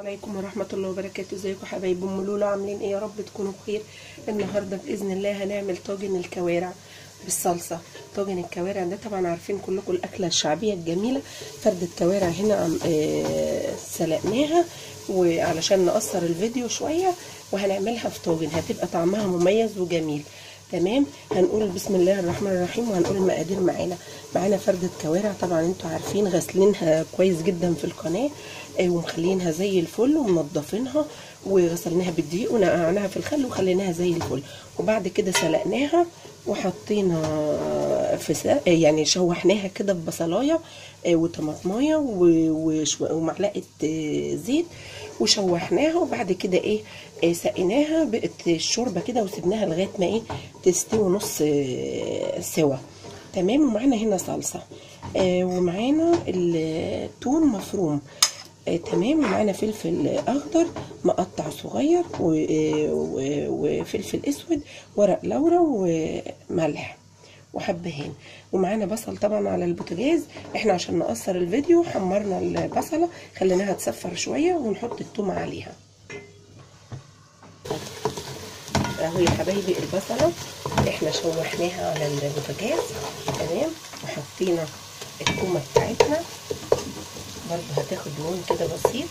عليكم ورحمة الله وبركاته. ازيكم حبايب ام لولا؟ عاملين ايه؟ يا رب تكونوا بخير. النهارده باذن الله هنعمل طاجن الكوارع بالصلصه. طاجن الكوارع ده طبعا عارفين كلكم الاكله الشعبيه الجميله. فردة كوارع هنا سلقناها وعلشان نقصر الفيديو شويه، وهنعملها في طاجن هتبقى طعمها مميز وجميل. تمام. هنقول بسم الله الرحمن الرحيم وهنقول المقادير. معانا فردة كوارع، طبعا انتوا عارفين غسلينها كويس جدا في القناه، ومخلينها زي الفل ومنضفينها وغسلناها بالدقيق ونقعناها في الخل وخليناها زي الفل، وبعد كده سلقناها وحطينا في يعني شوحناها كده ببصلايه وطماطمايه ومعلقه زيت وشوحناها، وبعد كده سقيناها بقت الشوربه كده وسبناها لغايه ما تستوي نص سوا. تمام. ومعانا هنا صلصه ومعانا الثوم مفروم. تمام. ومعانا فلفل اخضر مقطع صغير وفلفل اسود، ورق لورا وملح وحبهان. ومعانا بصل طبعا على البوتاجاز. احنا عشان نقصر الفيديو حمرنا البصله خليناها تصفر شويه ونحط الثوم عليها. اهو يا حبايبي البصله احنا شوحناها على البوتاجاز. تمام. وحطينا التومه بتاعتنا برضو هتاخد لون كده بسيط.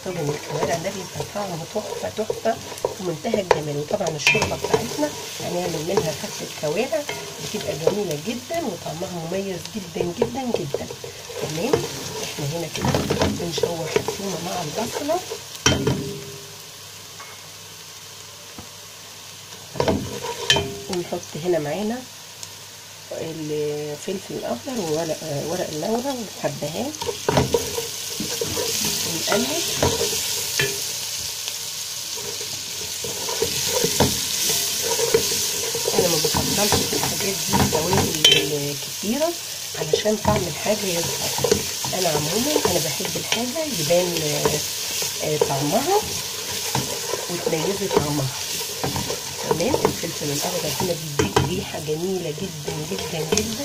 طبعا الكوارع ده بيبقى طعمه تحفه تحفه ومنتهى الجمال. وطبعا الشوربه بتاعتنا هنعمل منها فتة كوارع بتبقى جميله جدا وطعمها مميز جدا جدا جدا. تمام. احنا هنا كده بنشوح الثومه مع البصله ونحط هنا معانا الفلفل الاخضر وورق اللورا والحبهان ونقلب. انا ما بفضلش في الحاجات دي التوابل كتيره علشان طعم الحاجه يظهر. انا عموما بحب الحاجه يبان طعمها وتميزي طعمها. تمام. الفلفل الاخضر هنا بيديك ريحه جميله جدا جدا جدا.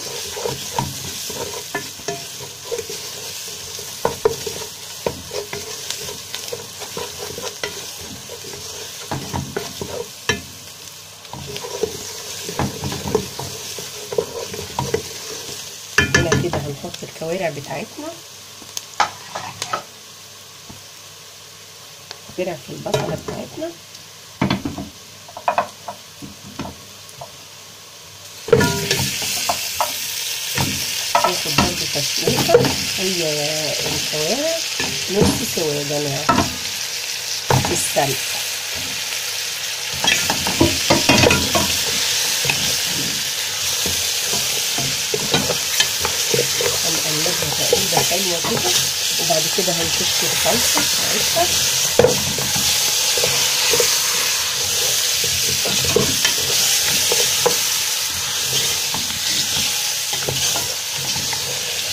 هنا كده هنحط الكوارع بتاعتنا في البصله بتاعتنا. ناخد برضه تسويقه هي الكوارع نص سوا يا جماعه في السلق. هنقلبها تقليبه حلوه كده وبعد كده هنكشف الصلصه بتاعتها.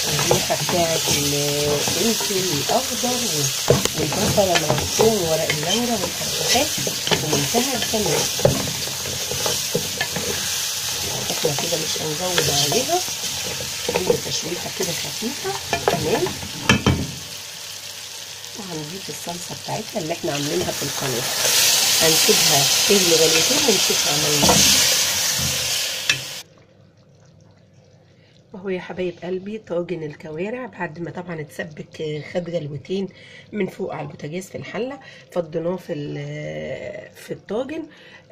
الريحه بتاعت الفلفل الاخضر والبصله مع الثوم وورق اللورا والحبهان ومنتهى الجمال. احنا كده مش هنزود عليها، هي تشويحه كده خفيفه. تمام. وهنضيف الصلصه بتاعتنا اللي احنا عاملينها في القناه، هنسيبها تغلي غليتين ونشوف عملنا. اهو يا حبايب قلبي طاجن الكوارع بعد ما طبعا اتسبك خد غلوتين من فوق على البوتاجاز في الحله، فضيناه في الطاجن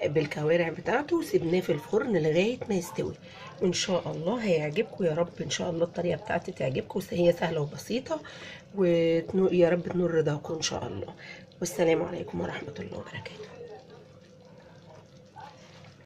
بالكوارع بتاعته وسيبناه في الفرن لغايه ما يستوي. وان شاء الله هيعجبكم يا رب. ان شاء الله الطريقه بتاعتي تعجبكم، هي سهله وبسيطه ويا رب تنور رضاكم ان شاء الله. والسلام عليكم ورحمه الله وبركاته.